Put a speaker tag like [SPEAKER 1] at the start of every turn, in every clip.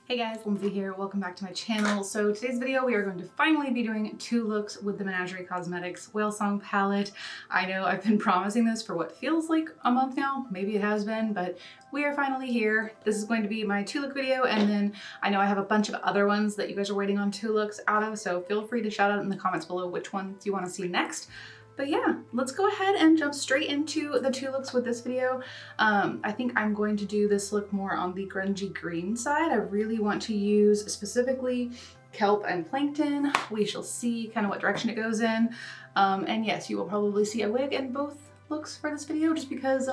[SPEAKER 1] Hey guys, Lindsay here. Welcome back to my channel. So today's video, we are going to finally be doing 2 looks with the Menagerie Cosmetics Whalesong palette. I know I've been promising this for what feels like a month now. Maybe it has been, but we are finally here. This is going to be my 2 look video, and then I know I have a bunch of other ones that you guys are waiting on 2 looks out of, so feel free to shout out in the comments below which ones you want to see next. But yeah, let's go ahead and jump straight into the 2 looks with this video. I think I'm going to do this look more on the grungy green side. I really want to use specifically kelp and plankton. We shall see kind of what direction it goes in. And yes, you will probably see a wig in both looks for this video just because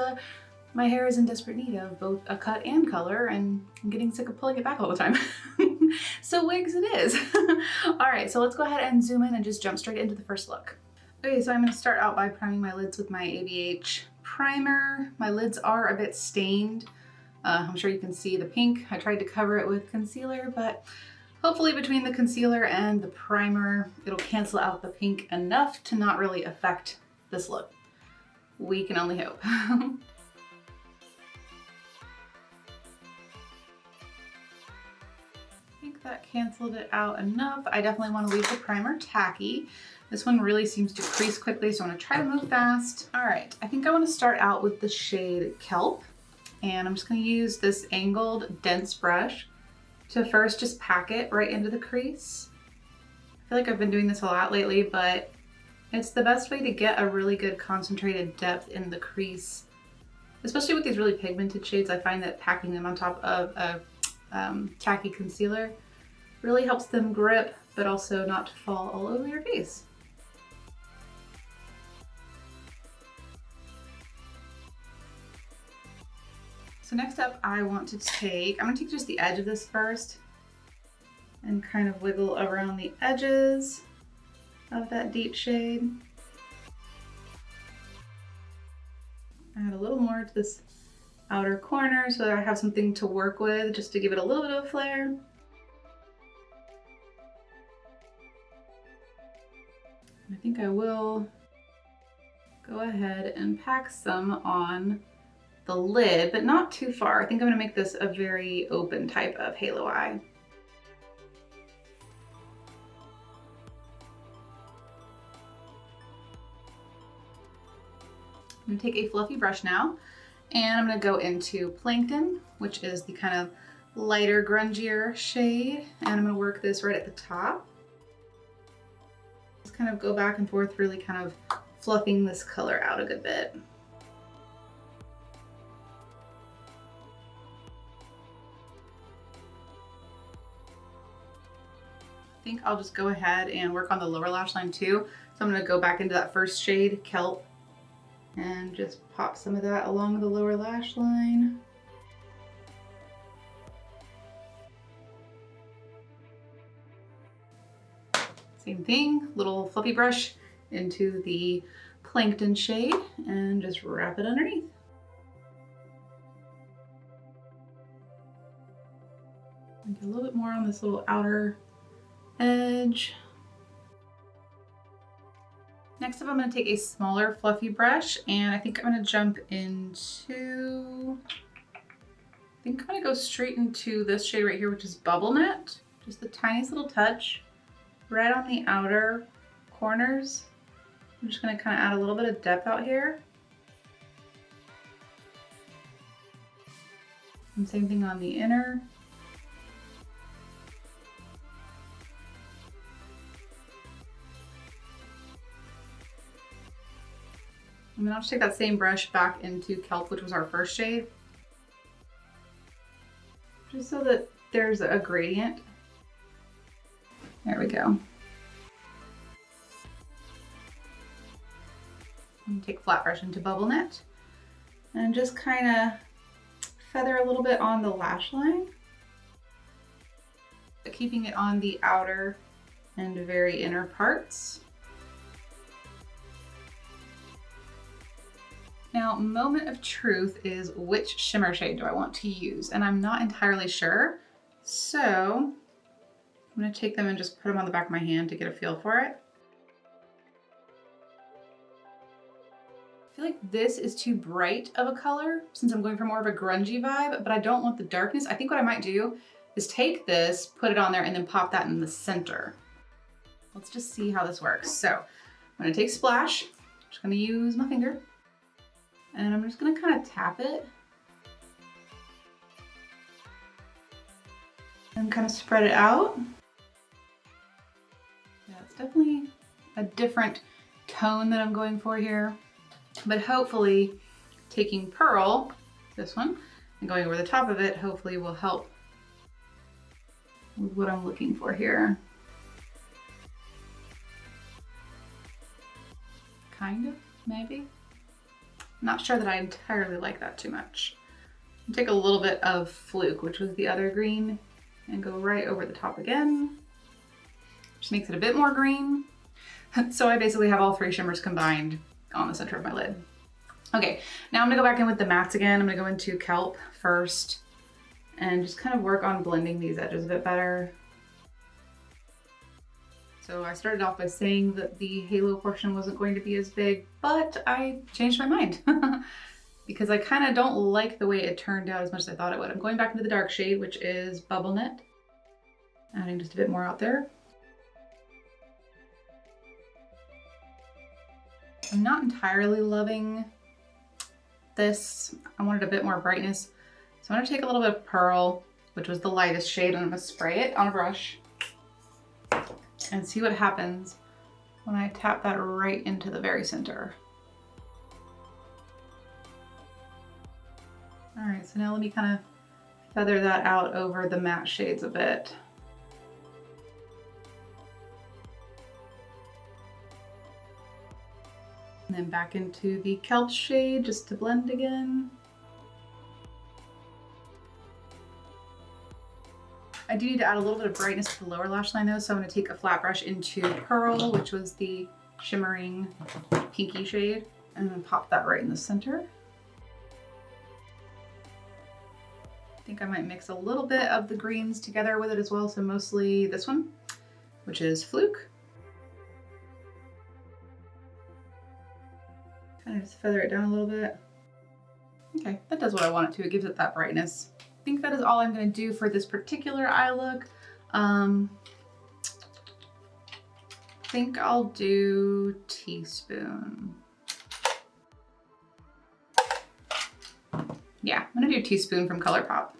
[SPEAKER 1] my hair is in desperate need of both a cut and color, and I'm getting sick of pulling it back all the time. So wigs it is. All right, so let's go ahead and zoom in and just jump straight into the first look. Okay, so I'm going to start out by priming my lids with my ABH primer. My lids are a bit stained. I'm sure you can see the pink. I tried to cover it with concealer, but hopefully between the concealer and the primer, it'll cancel out the pink enough to not really affect this look. We can only hope. I think that canceled it out enough. I definitely want to leave the primer tacky. This one really seems to crease quickly, so I'm gonna try to move fast. All right, I think I wanna start out with the shade Kelp, and I'm just gonna use this angled dense brush to first just pack it right into the crease. I feel like I've been doing this a lot lately, but it's the best way to get a really good concentrated depth in the crease. Especially with these really pigmented shades, I find that packing them on top of a tacky concealer really helps them grip, but also not to fall all over your face. So next up, I'm gonna take just the edge of this first and kind of wiggle around the edges of that deep shade. Add a little more to this outer corner so that I have something to work with, just to give it a little bit of a flare. I think I will go ahead and pack some on the lid, but not too far. I think I'm gonna make this a very open type of halo eye. I'm gonna take a fluffy brush now, and I'm gonna go into Plankton, which is the kind of lighter, grungier shade, and I'm gonna work this right at the top. Just kind of go back and forth, really kind of fluffing this color out a good bit. I think I'll just go ahead and work on the lower lash line too. So I'm going to go back into that first shade, Kelp, and just pop some of that along the lower lash line. Same thing, little fluffy brush into the Plankton shade and just wrap it underneath. Get a little bit more on this little outer edge. Next up, I'm going to take a smaller fluffy brush, and I think I'm going to jump into, I think I'm going to go straight into this shade right here, which is Bubble Net. Just the tiniest little touch right on the outer corners. I'm just going to kind of add a little bit of depth out here. And same thing on the inner. And then I'll just take that same brush back into Kelp, which was our first shade, just so that there's a gradient. There we go. And take flat brush into Bubble Net and just kind of feather a little bit on the lash line, but keeping it on the outer and very inner parts. Now, moment of truth is which shimmer shade do I want to use? And I'm not entirely sure. So I'm gonna take them and just put them on the back of my hand to get a feel for it. I feel like this is too bright of a color since I'm going for more of a grungy vibe, but I don't want the darkness. I think what I might do is take this, put it on there, and then pop that in the center. Let's just see how this works. So I'm gonna take Splash, I'm just gonna use my finger, and I'm just gonna kind of tap it and kind of spread it out. Yeah, it's definitely a different tone that I'm going for here, but hopefully taking Pearl, this one, and going over the top of it, hopefully will help with what I'm looking for here. Kind of, maybe. I'm not sure that I entirely like that too much. I'll take a little bit of Fluke, which was the other green, and go right over the top again. Just makes it a bit more green. So I basically have all three shimmers combined on the center of my lid. Okay, now I'm gonna go back in with the mattes again. I'm gonna go into Kelp first and just kind of work on blending these edges a bit better. So I started off by saying that the halo portion wasn't going to be as big, but I changed my mind because I kind of don't like the way it turned out as much as I thought it would. I'm going back into the dark shade, which is Bubble Knit, adding just a bit more out there. I'm not entirely loving this. I wanted a bit more brightness. So I'm gonna take a little bit of Pearl, which was the lightest shade, and I'm gonna spray it on a brush and see what happens when I tap that right into the very center. All right, so now let me kind of feather that out over the matte shades a bit. And then back into the Kelp shade just to blend again. I do need to add a little bit of brightness to the lower lash line though, so I'm going to take a flat brush into Pearl, which was the shimmering pinky shade, and then pop that right in the center. I think I might mix a little bit of the greens together with it as well, so mostly this one, which is Fluke. Kind of just feather it down a little bit. Okay, that does what I want it to. It gives it that brightness. I think that is all I'm going to do for this particular eye look. I think I'll do Teaspoon. Yeah, I'm going to do Teaspoon from ColourPop.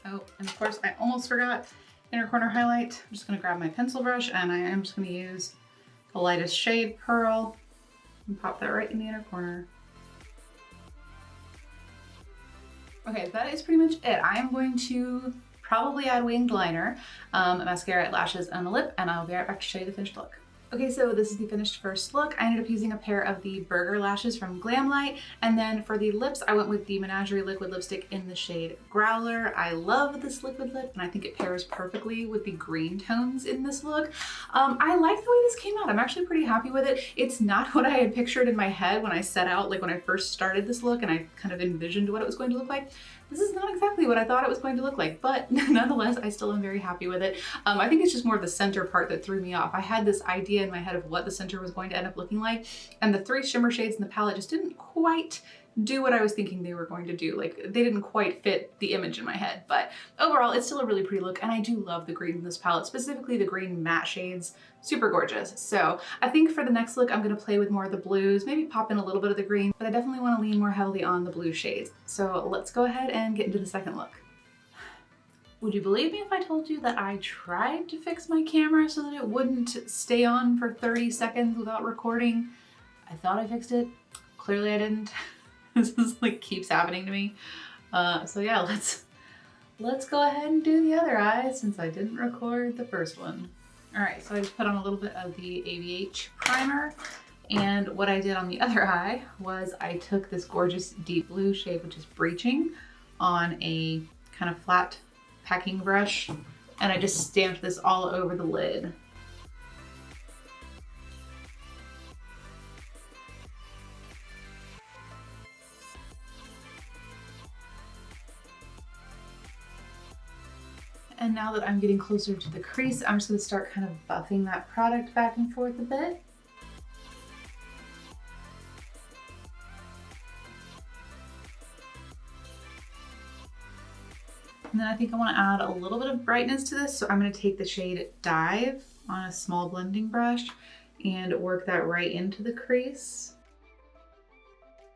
[SPEAKER 1] Oh, and of course I almost forgot inner corner highlight. I'm just going to grab my pencil brush and I am just going to use the lightest shade, Pearl, and pop that right in the inner corner. Okay, that is pretty much it. I am going to probably add winged liner, mascara, lashes, and the lip, and I'll be right back to show you the finished look. Okay, so this is the finished first look. I ended up using a pair of the Burger lashes from Glamlight, and then for the lips, I went with the Menagerie liquid lipstick in the shade Growler. I love this liquid lip, and I think it pairs perfectly with the green tones in this look. I like the way this came out. I'm actually pretty happy with it. It's not what I had pictured in my head when I set out, like when I first started this look and I kind of envisioned what it was going to look like. This is not exactly what I thought it was going to look like, but nonetheless, I still am very happy with it. I think it's just more the center part that threw me off. I had this idea in my head of what the center was going to end up looking like, and the three shimmer shades in the palette just didn't quite do what I was thinking they were going to do. Like, they didn't quite fit the image in my head, but overall, it's still a really pretty look, and I do love the green in this palette, specifically the green matte shades. Super gorgeous. So I think for the next look, I'm gonna play with more of the blues, maybe pop in a little bit of the green, but I definitely wanna lean more heavily on the blue shades. So let's go ahead and get into the second look. Would you believe me if I told you that I tried to fix my camera so that it wouldn't stay on for 30 seconds without recording? I thought I fixed it. Clearly I didn't. This is like keeps happening to me. So yeah, let's go ahead and do the other eye since I didn't record the first one. All right, so I just put on a little bit of the ABH primer, and what I did on the other eye was I took this gorgeous deep blue shade, which is Breaching, on a kind of flat packing brush, and I just stamped this all over the lid. And now that I'm getting closer to the crease, I'm just gonna start kind of buffing that product back and forth a bit. And then I think I want to add a little bit of brightness to this. So I'm going to take the shade Dive on a small blending brush and work that right into the crease.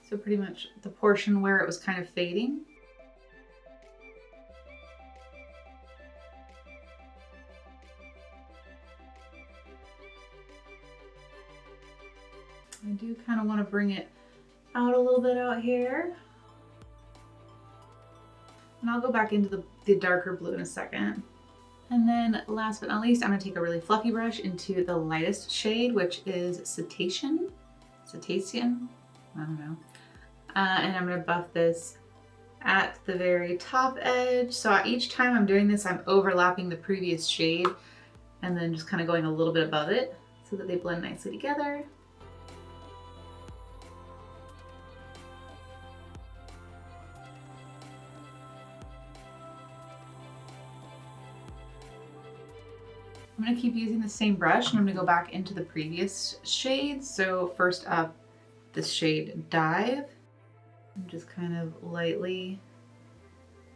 [SPEAKER 1] So pretty much the portion where it was kind of fading. I do kind of want to bring it out a little bit out here. And I'll go back into the darker blue in a second. And then last but not least, I'm going to take a really fluffy brush into the lightest shade, which is Cetacean. I don't know. And I'm going to buff this at the very top edge. So each time I'm doing this, I'm overlapping the previous shade and then just kind of going a little bit above it so that they blend nicely together. I'm going to keep using the same brush and I'm going to go back into the previous shades. So first up, this shade Dive. And just kind of lightly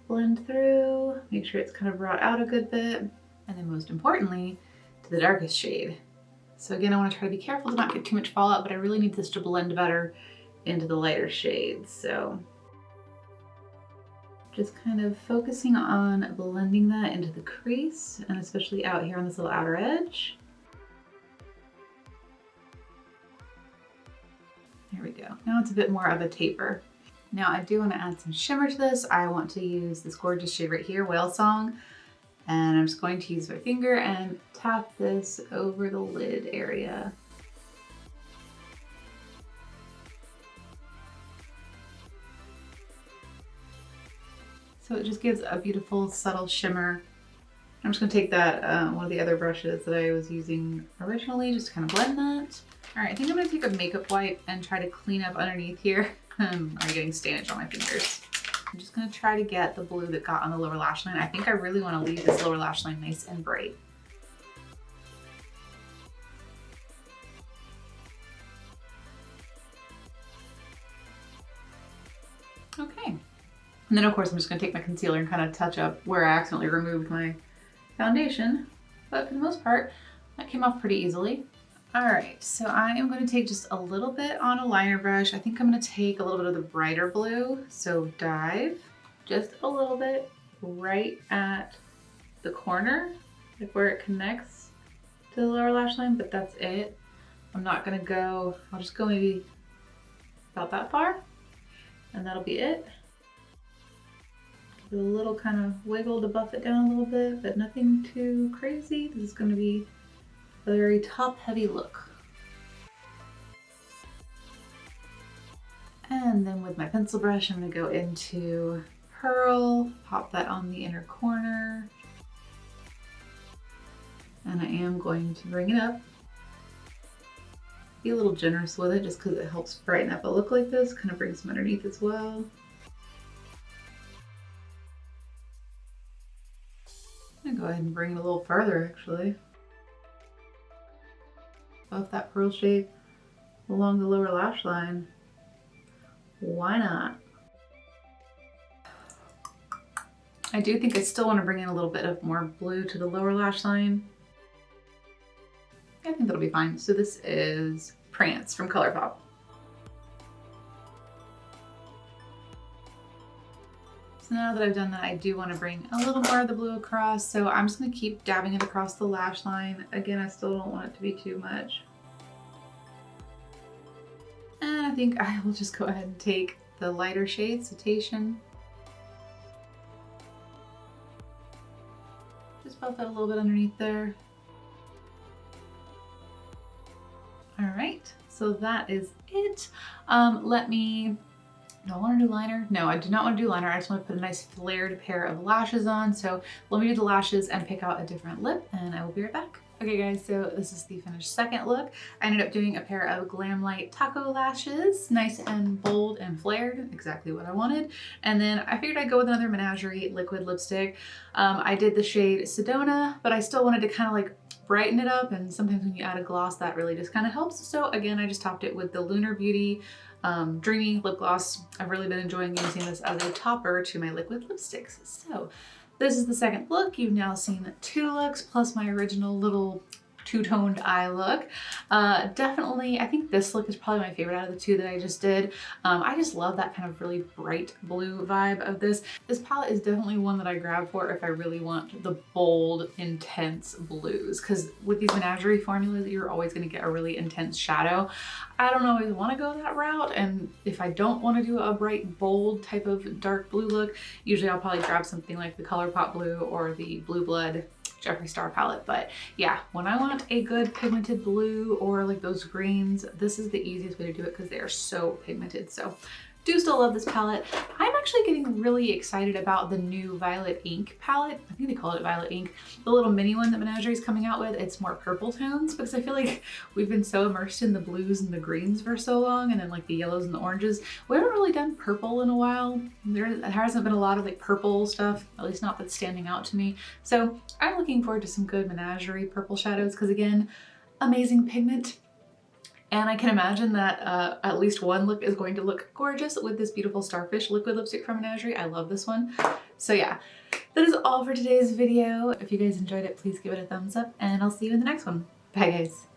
[SPEAKER 1] blend through, make sure it's kind of brought out a good bit. And then most importantly, to the darkest shade. So again, I want to try to be careful to not get too much fallout, but I really need this to blend better into the lighter shades. So just kind of focusing on blending that into the crease and especially out here on this little outer edge. There we go. Now it's a bit more of a taper. Now I do want to add some shimmer to this. I want to use this gorgeous shade right here, Whalesong. And I'm just going to use my finger and tap this over the lid area. So it just gives a beautiful subtle shimmer. I'm just gonna take that, one of the other brushes that I was using originally, just to kind of blend that. All right, I think I'm gonna take a makeup wipe and try to clean up underneath here. I'm already getting stainage on my fingers. I'm just gonna try to get the blue that got on the lower lash line. I think I really wanna leave this lower lash line nice and bright. Okay. And then of course I'm just gonna take my concealer and kind of touch up where I accidentally removed my foundation. But for the most part, that came off pretty easily. All right, so I am going to take just a little bit on a liner brush. I think I'm going to take a little bit of the brighter blue. So Dive, just a little bit right at the corner, like where it connects to the lower lash line, but that's it. I'm not going to go, I'll just go maybe about that far, and that'll be it. Give it a little kind of wiggle to buff it down a little bit, but nothing too crazy. This is going to be a very top-heavy look. And then with my pencil brush, I'm going to go into Pearl, pop that on the inner corner. And I am going to bring it up. Be a little generous with it just because it helps brighten up a look like this, kind of brings some underneath as well. I'm going to go ahead and bring it a little further actually. Buff that pearl shape along the lower lash line. Why not? I do think I still want to bring in a little bit of more blue to the lower lash line. I think that'll be fine. So this is Prance from ColourPop. So now that I've done that, I do want to bring a little more of the blue across. So I'm just going to keep dabbing it across the lash line. Again, I still don't want it to be too much. And I think I will just go ahead and take the lighter shade, Cetacean. Just buff it a little bit underneath there. All right, so that is it. Do I want to do liner? No, I do not want to do liner. I just want to put a nice flared pair of lashes on. So let me do the lashes and pick out a different lip and I will be right back. Okay guys, so this is the finished second look. I ended up doing a pair of Glam Light Taco lashes, nice and bold and flared, exactly what I wanted. And then I figured I'd go with another Menagerie liquid lipstick. I did the shade Sedona, but I still wanted to kind of like brighten it up, and sometimes when you add a gloss that really just kind of helps. So again, I just topped it with the Lunar Beauty Dreamy lip gloss. I've really been enjoying using this as a topper to my liquid lipsticks. So This is the second look. You've now seen 2 looks plus my original little two-toned eye look. Definitely, I think this look is probably my favorite out of the 2 that I just did. I just love that kind of really bright blue vibe of this. This palette is definitely one that I grab for if I really want the bold, intense blues, because with these Menagerie formulas, you're always going to get a really intense shadow. I don't always want to go that route, and if I don't want to do a bright, bold type of dark blue look, usually I'll probably grab something like the ColourPop blue or the Blue Blood Jeffree Star palette. But yeah, when I want a good pigmented blue or like those greens, this is the easiest way to do it because they are so pigmented. So do still love this palette. I'm actually getting really excited about the new Violet Ink palette. I think they call it Violet Ink. The little mini one that Menagerie is coming out with, it's more purple tones, because I feel like we've been so immersed in the blues and the greens for so long, and then like the yellows and the oranges. We haven't really done purple in a while. There hasn't been a lot of like purple stuff, at least not that's standing out to me. So I'm looking forward to some good Menagerie purple shadows, because again, amazing pigment. And I can imagine that at least one look is going to look gorgeous with this beautiful Starfish liquid lipstick from Menagerie. I love this one. So yeah, that is all for today's video. If you guys enjoyed it, please give it a thumbs up, and I'll see you in the next one. Bye guys.